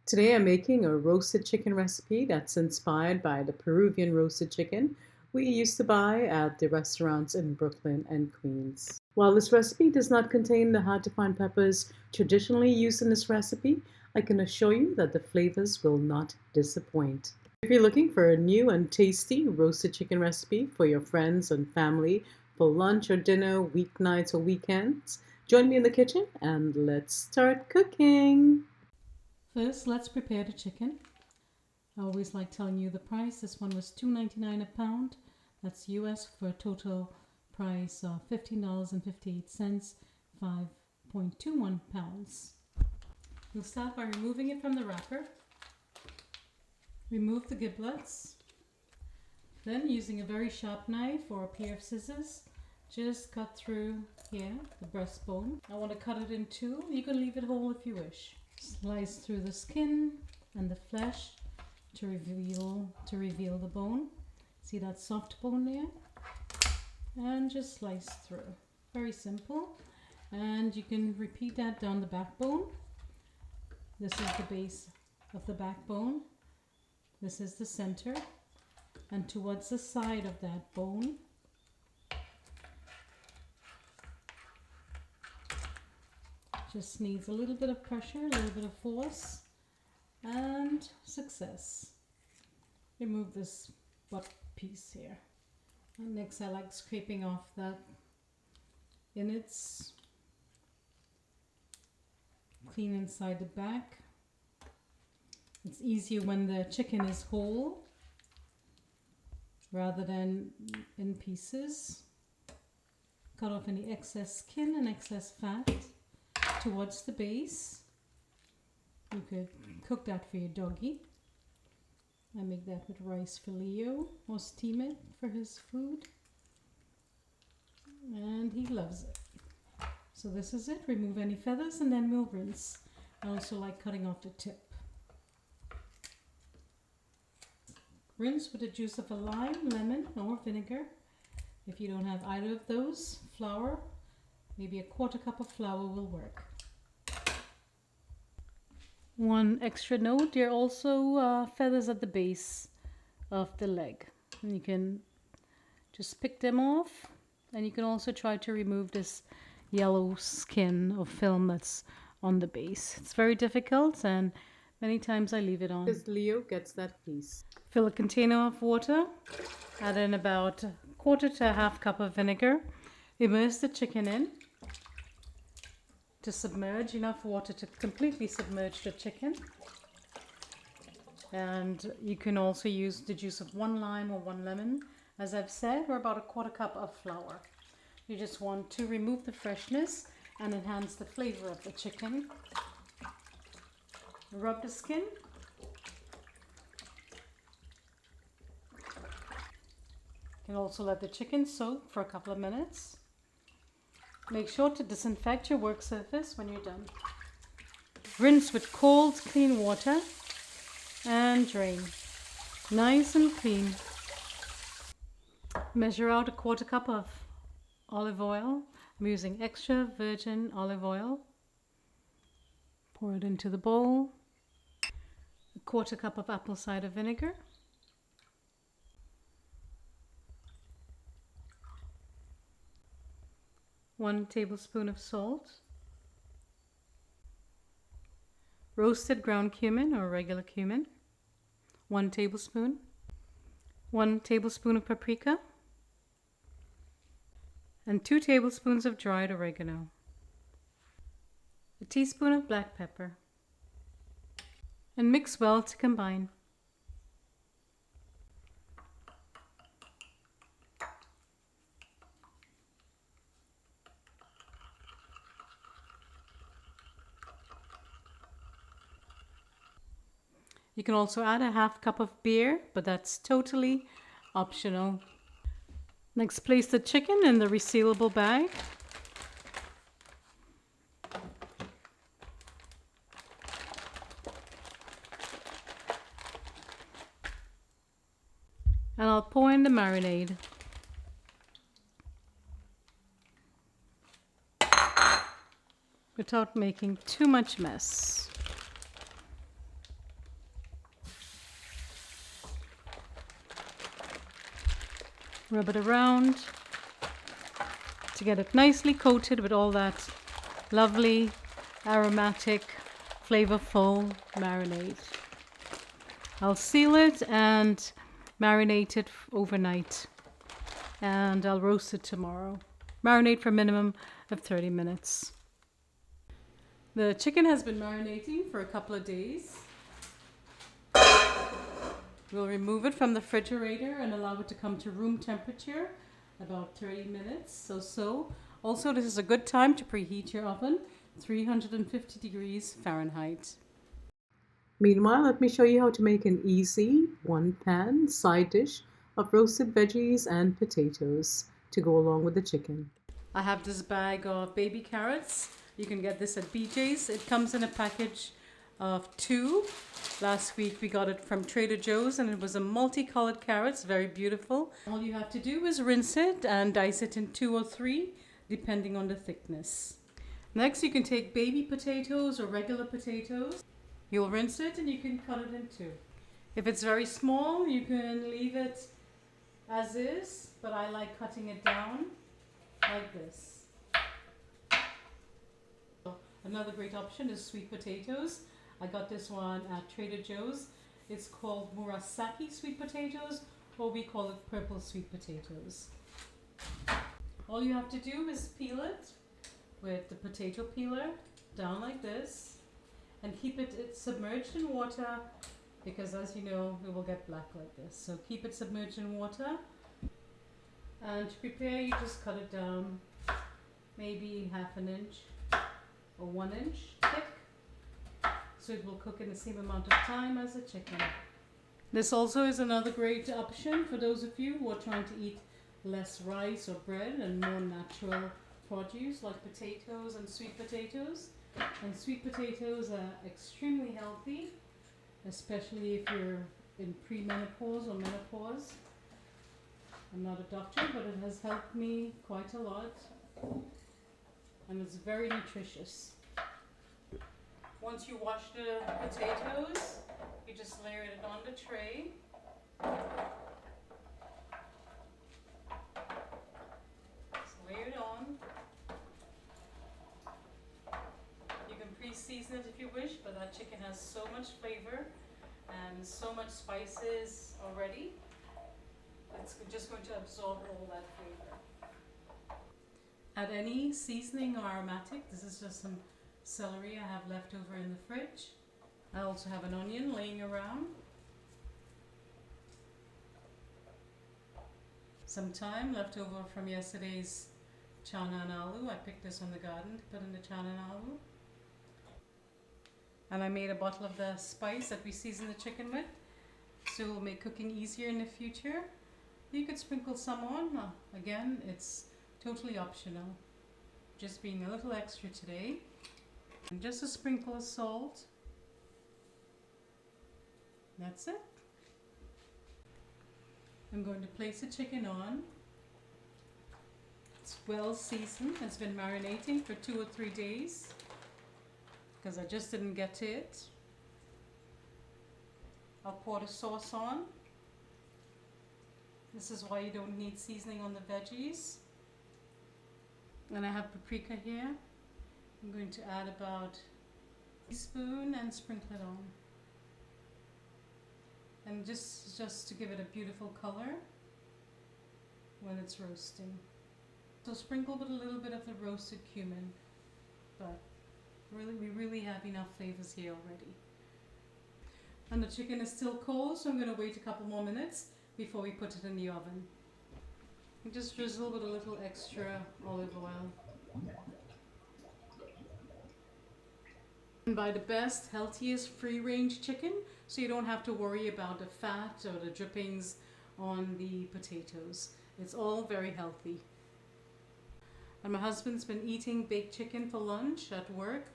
Today I'm making a roasted chicken recipe that's inspired by the Peruvian roasted chicken we used to buy at the restaurants in Brooklyn and Queens. While this recipe does not contain the hard-to-find peppers traditionally used in this recipe, I can assure you that the flavors will not disappoint. If you're looking for a new and tasty roasted chicken recipe for your friends and family for lunch or dinner, weeknights or weekends, join me in the kitchen and let's start cooking. First, let's prepare the chicken. I always like telling you the price. This one was $2.99 a pound. That's US for a total price of $15.58, 5.21 pounds. We'll start by removing it from the wrapper. Remove the giblets. Then, using a very sharp knife or a pair of scissors, just cut through here, the breastbone. I want to cut it in two. You can leave it whole if you wish. Slice through the skin and the flesh to reveal the bone. See that soft bone there? And just slice through. Very simple. And you can repeat that down the backbone. This is the base of the backbone. This is the center. And towards the side of that bone, just needs a little bit of pressure, a little bit of force, and success. Remove this butt piece here. And next I like scraping off that innards. Clean inside the back. It's easier when the chicken is whole rather than in pieces. Cut off any excess skin and excess fat towards the base. You could cook that for your doggy. I make that with rice for Leo, or steam it for his food. And he loves it. So this is it. Remove any feathers and then we'll rinse. I also like cutting off the tip. Rinse with the juice of a lime, lemon, or vinegar. If you don't have either of those, flour, maybe a quarter cup of flour will work. One extra note, there are also feathers at the base of the leg. And you can just pick them off, and you can also try to remove this yellow skin or film that's on the base. It's very difficult, and many times I leave it on. Because Leo gets that piece. Fill a container of water, add in about a quarter to a half cup of vinegar, immerse the chicken in to submerge, enough water to completely submerge the chicken. And you can also use the juice of one lime or one lemon, as I've said, or about a quarter cup of flour. You just want to remove the freshness and enhance the flavor of the chicken. Rub the skin. You can also let the chicken soak for a couple of minutes. Make sure to disinfect your work surface when you're done. Rinse with cold, clean water and drain. Nice and clean. Measure out a quarter cup of olive oil. I'm using extra virgin olive oil. Pour it into the bowl. A quarter cup of apple cider vinegar. 1 tablespoon of salt, roasted ground cumin or regular cumin, 1 tablespoon, 1 tablespoon of paprika, and 2 tablespoons of dried oregano, a teaspoon of black pepper, and mix well to combine. You can also add a half cup of beer, but that's totally optional. Next, place the chicken in the resealable bag. And I'll pour in the marinade. Without making too much mess. Rub it around to get it nicely coated with all that lovely, aromatic, flavorful marinade. I'll seal it and marinate it overnight, and I'll roast it tomorrow. Marinate for a minimum of 30 minutes. The chicken has been marinating for a couple of days. We'll remove it from the refrigerator and allow it to come to room temperature, about 30 minutes or so. Also, this is a good time to preheat your oven, 350 degrees Fahrenheit. Meanwhile, let me show you how to make an easy one-pan side dish of roasted veggies and potatoes to go along with the chicken. I have this bag of baby carrots. You can get this at BJ's. It comes in a package of 2. Last week we got it from Trader Joe's and it was a multicolored carrots, very beautiful. All you have to do is rinse it and dice it in 2 or 3 depending on the thickness. Next, you can take baby potatoes or regular potatoes. You'll rinse it and you can cut it in 2. If it's very small, you can leave it as is, but I like cutting it down like this. Another great option is sweet potatoes. I got this one at Trader Joe's. It's called murasaki sweet potatoes, or we call it purple sweet potatoes. All you have to do is peel it with the potato peeler down like this and keep it submerged in water, because as you know it will get black like this. So keep it submerged in water, and to prepare you just cut it down maybe half an inch or 1 inch thick, so it will cook in the same amount of time as the chicken. This also is another great option for those of you who are trying to eat less rice or bread and more natural produce like potatoes and sweet potatoes. And sweet potatoes are extremely healthy, especially if you're in premenopause or menopause. I'm not a doctor, but it has helped me quite a lot, and it's very nutritious. Once you wash the potatoes, you just layer it on the tray. Just layer it on. You can pre-season it if you wish, but that chicken has so much flavor and so much spices already. It's just going to absorb all that flavor. Add any seasoning or aromatic. This is just some celery I have left over in the fridge. I also have an onion laying around. Some thyme left over from yesterday's chana and aloo. I picked this on the garden to put in the chana and aloo. And I made a bottle of the spice that we season the chicken with, so it will make cooking easier in the future. You could sprinkle some on. Again, it's totally optional. Just being a little extra today. And just a sprinkle of salt. That's it. I'm going to place the chicken on. It's well seasoned. It's been marinating for 2 or 3 days because I just didn't get to it. I'll pour the sauce on. This is why you don't need seasoning on the veggies. And I have paprika here. I'm going to add about a teaspoon and sprinkle it on. And just to give it a beautiful color when it's roasting. So sprinkle with a little bit of the roasted cumin. But we really have enough flavors here already. And the chicken is still cold, so I'm going to wait a couple more minutes before we put it in the oven. And just drizzle with a little extra olive oil. And buy the best, healthiest free-range chicken, so you don't have to worry about the fat or the drippings on the potatoes. It's all very healthy. And my husband's been eating baked chicken for lunch at work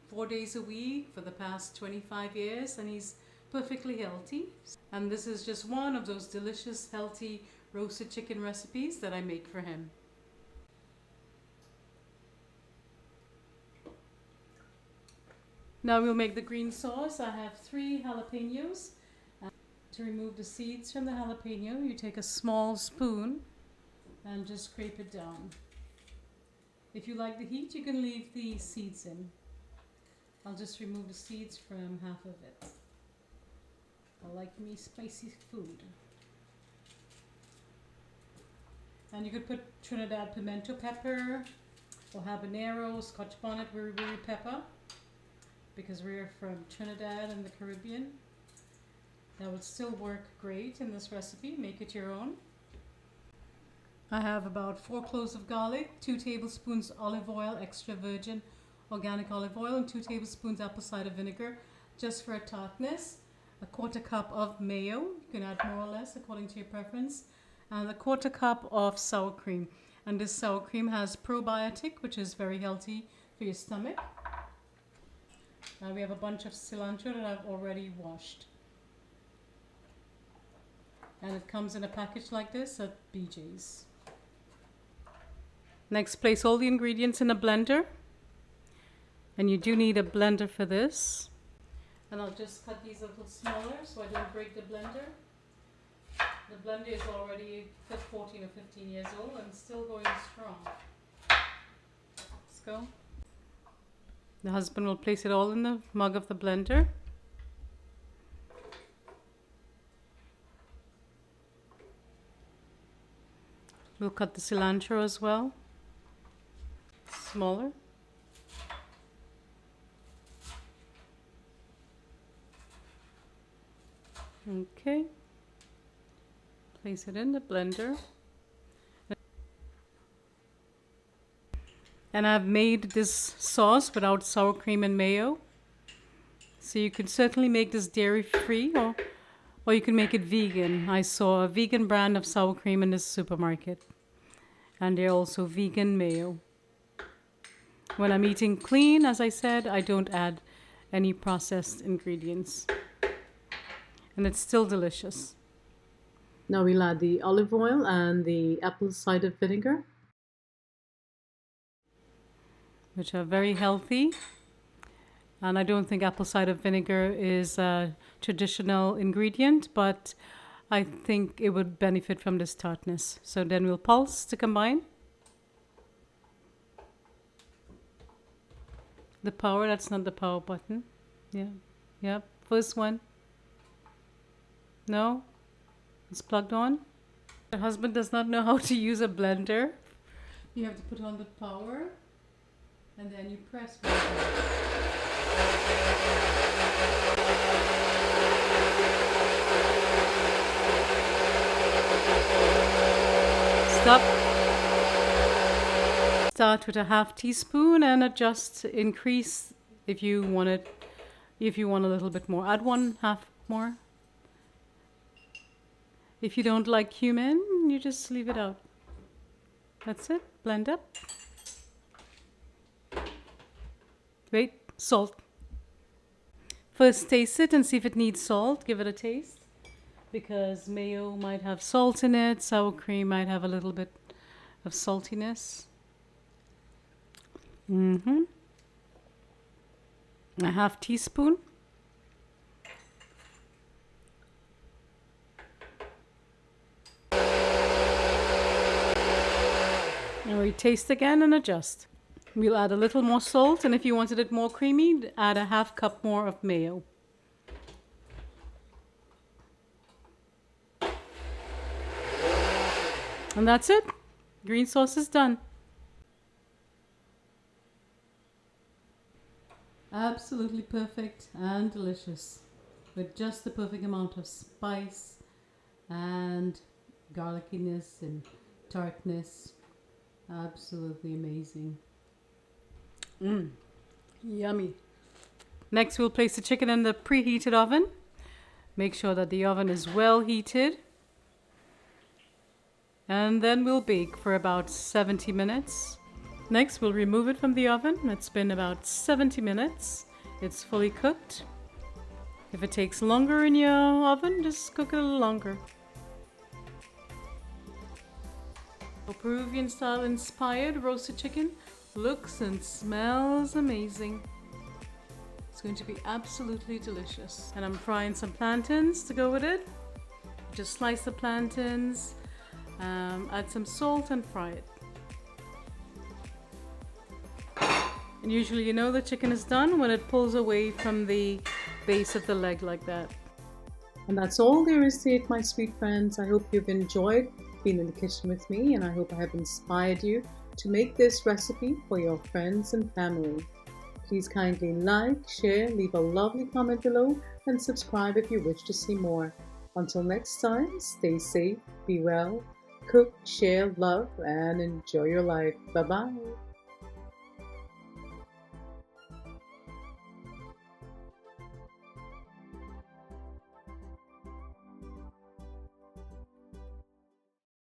4 days a week for the past 25 years, and he's perfectly healthy. And this is just one of those delicious, healthy roasted chicken recipes that I make for him. Now we'll make the green sauce. I have 3 jalapenos. To remove the seeds from the jalapeno, you take a small spoon and just scrape it down. If you like the heat, you can leave the seeds in. I'll just remove the seeds from half of it. I like me spicy food. And you could put Trinidad pimento pepper or habanero, Scotch bonnet, wiri wiri pepper, because we're from Trinidad and the Caribbean. That would still work great in this recipe. Make it your own. I have about 4 cloves of garlic, 2 tablespoons olive oil, extra virgin organic olive oil, and 2 tablespoons apple cider vinegar, just for a tartness. A 1/4 cup of mayo, you can add more or less according to your preference, and a 1/4 cup of sour cream. And this sour cream has probiotic, which is very healthy for your stomach. Now we have a bunch of cilantro that I've already washed. And it comes in a package like this at BJ's. Next, place all the ingredients in a blender. And you do need a blender for this. And I'll just cut these a little smaller so I don't break the blender. The blender is already 14 or 15 years old and still going strong. Let's go. The husband will place it all in the mug of the blender. We'll cut the cilantro as well. Smaller. Okay. Place it in the blender. And I've made this sauce without sour cream and mayo. So you can certainly make this dairy free or you can make it vegan. I saw a vegan brand of sour cream in the supermarket. And they're also vegan mayo. When I'm eating clean, as I said, I don't add any processed ingredients. And it's still delicious. Now we'll add the olive oil and the apple cider vinegar, which are very healthy. And I don't think apple cider vinegar is a traditional ingredient, but I think it would benefit from this tartness. So then we'll pulse to combine. The power, that's not the power button. Yeah, first one. No, it's plugged on. The husband does not know how to use a blender. You have to put on the power and then you press. Stop. Start with a 1/2 teaspoon and adjust, increase if you want it, if you want a little bit more. Add 1/2 more. If you don't like cumin, you just leave it out. That's it. Blend up. Wait, salt. First taste it and see if it needs salt. Give it a taste. Because mayo might have salt in it. Sour cream might have a little bit of saltiness. A 1/2 teaspoon. And we taste again and adjust. We'll add a little more salt, and if you wanted it more creamy, add a 1/2 cup more of mayo. And that's it. Green sauce is done. Absolutely perfect and delicious, with just the perfect amount of spice and garlickiness and tartness. Absolutely amazing. Yummy. Next, we'll place the chicken in the preheated oven. Make sure that the oven is well heated. And then we'll bake for about 70 minutes. Next, we'll remove it from the oven. It's been about 70 minutes. It's fully cooked. If it takes longer in your oven, just cook it a little longer. Peruvian style inspired roasted chicken looks and smells amazing. It's going to be absolutely delicious. And I'm frying some plantains to go with it. Just slice the plantains, add some salt and fry it. And usually you know the chicken is done when it pulls away from the base of the leg like that. And that's all there is to it, my sweet friends. I hope you've enjoyed being in the kitchen with me, and I hope I have inspired you to make this recipe for your friends and family. Please kindly like, share, leave a lovely comment below, and subscribe if you wish to see more. Until next time, stay safe, be well, cook, share, love, and enjoy your life. Bye-bye.